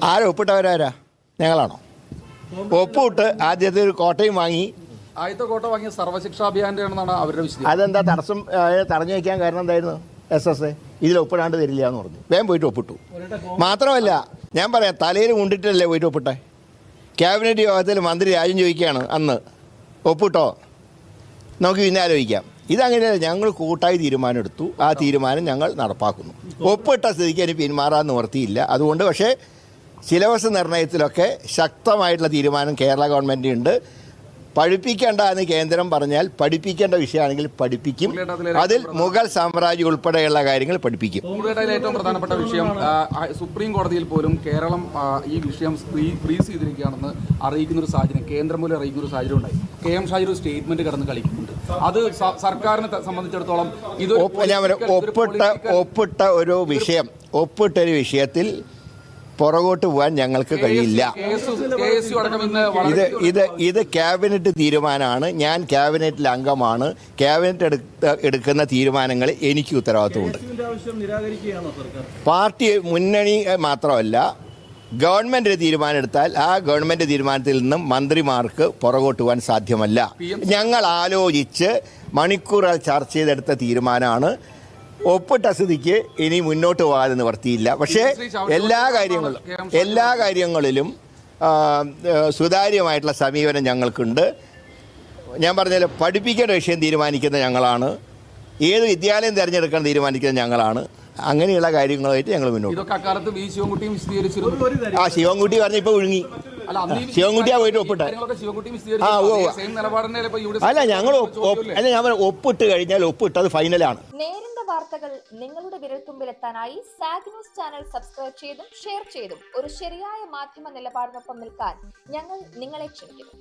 ആരാ ഒപ്പിട്ടവരാരാ? ഞങ്ങളാണോ? ഒപ്പിട്ട് ആദ്യത്തെ ഒരു കോട്ടയും വാങ്ങി. ആദ്യത്തെ കോട്ട വാങ്ങിയ സർവശിക്ഷാ അഭിയാന്റെ ആണെന്നാണ് അവരുടെ വിശദീകരണം. അതെന്താ തടസ്സം തടഞ്ഞു വയ്ക്കാൻ കാരണം എന്തായിരുന്നു? SS ഇതിൽ ഒപ്പിടാണ്ട് തരില്ല എന്ന് പറഞ്ഞു. വേഗം പോയിട്ട് ഒപ്പിട്ടു. മാത്രമല്ല ഞാൻ പറയാം, തലയിൽ കൊണ്ടിട്ടല്ലേ പോയിട്ട് ഒപ്പിട്ടെ. ക്യാബിനറ്റ് യോഗത്തിൽ മന്ത്രി രാജ്യം ചോദിക്കുകയാണ് അന്ന്, ഒപ്പിട്ടോ? നമുക്ക് പിന്നെ ആലോചിക്കാം. ഇതങ്ങനെയല്ല, ഞങ്ങൾ കൂട്ടായി തീരുമാനം എടുത്തു. ആ തീരുമാനം ഞങ്ങൾ നടപ്പാക്കുന്നു. ഒപ്പിട്ട സ്ഥിതിക്ക് അതിന് പിന്മാറാൻ നിവർത്തിയില്ല. അതുകൊണ്ട് പക്ഷേ സിലബസ് നിർണയത്തിലൊക്കെ ശക്തമായിട്ടുള്ള തീരുമാനം കേരള ഗവൺമെൻറ് ഉണ്ട്. പഠിപ്പിക്കേണ്ട എന്ന് കേന്ദ്രം പറഞ്ഞാൽ പഠിപ്പിക്കേണ്ട വിഷയമാണെങ്കിൽ പഠിപ്പിക്കും. അതിൽ മുഗൾ സാമ്രാജ്യം ഉൾപ്പെടെയുള്ള കാര്യങ്ങൾ പഠിപ്പിക്കും. ഏറ്റവും പ്രധാനപ്പെട്ട വിഷയം, സുപ്രീം കോടതിയിൽ പോലും കേരളം ഈ വിഷയം ഫ്രീസ് ചെയ്തിരിക്കുകയാണെന്ന് അറിയിക്കുന്ന ഒരു സാഹചര്യം, കേന്ദ്രം പോലും അറിയിക്കുന്ന ഒരു സാഹചര്യം ഉണ്ടായി. KM ഷാജി ഒരു സ്റ്റേറ്റ്മെന്റ് കടന്ന് കളിക്കുന്നുണ്ട്. അത് സർക്കാരിനെ സംബന്ധിച്ചിടത്തോളം ഇത് ഒപ്പിട്ടൊരു വിഷയത്തിൽ പുറകോട്ട് പോകാൻ ഞങ്ങൾക്ക് കഴിയില്ല. ഇത് ക്യാബിനറ്റ് തീരുമാനമാണ്. ഞാൻ ക്യാബിനറ്റിലെ അംഗമാണ്. ക്യാബിനറ്റ് എടുക്കുന്ന തീരുമാനങ്ങൾ എനിക്ക് ഉത്തരവാദിത്വമുണ്ട്. പാർട്ടി മുന്നണി മാത്രമല്ല, ഗവൺമെൻറ് തീരുമാനം എടുത്താൽ ആ ഗവൺമെൻറ് തീരുമാനത്തിൽ നിന്നും മന്ത്രിമാർക്ക് പുറകോട്ട് പോകാൻ സാധ്യമല്ല. ഞങ്ങൾ ആലോചിച്ച് മണിക്കൂറുകൾ ചർച്ച ചെയ്തെടുത്ത തീരുമാനമാണ്. ഒപ്പിട്ട സ്ഥിതിക്ക് ഇനി മുന്നോട്ട് പോകാതെ നിവർത്തിയില്ല. പക്ഷേ എല്ലാ കാര്യങ്ങളിലും സുതാര്യമായിട്ടുള്ള സമീപനം ഞങ്ങൾക്കുണ്ട്. ഞാൻ പറഞ്ഞാൽ പഠിപ്പിക്കേണ്ട വിഷയം തീരുമാനിക്കുന്ന ഞങ്ങളാണ്. ഏത് വിദ്യാലയം തിരഞ്ഞെടുക്കാൻ തീരുമാനിക്കുന്നത് ഞങ്ങളാണ്. അങ്ങനെയുള്ള കാര്യങ്ങളുമായിട്ട് ഞങ്ങൾ മുന്നോട്ട്. ശിവൻകുട്ടി പറഞ്ഞ ഇപ്പൊ ഒഴുങ്ങി. ശിവൻകുട്ടിയാ പോയിട്ട് ഒപ്പിട്ടെ. ഞാൻ ഒപ്പിട്ട് കഴിഞ്ഞാൽ ഒപ്പിട്ടത് ഫൈനലാണ്. വാർത്തകൾ നിങ്ങളുടെ വിരൽത്തുമ്പിലെത്താനായി സാഗ് ന്യൂസ് ചാനൽ സബ്സ്ക്രൈബ് ചെയ്തും ഷെയർ ചെയ്തും ഒരു ശരിയായ മാധ്യമ നിലപാടിനൊപ്പം നിൽക്കാൻ ഞങ്ങൾ നിങ്ങളെ ക്ഷണിക്കുന്നു.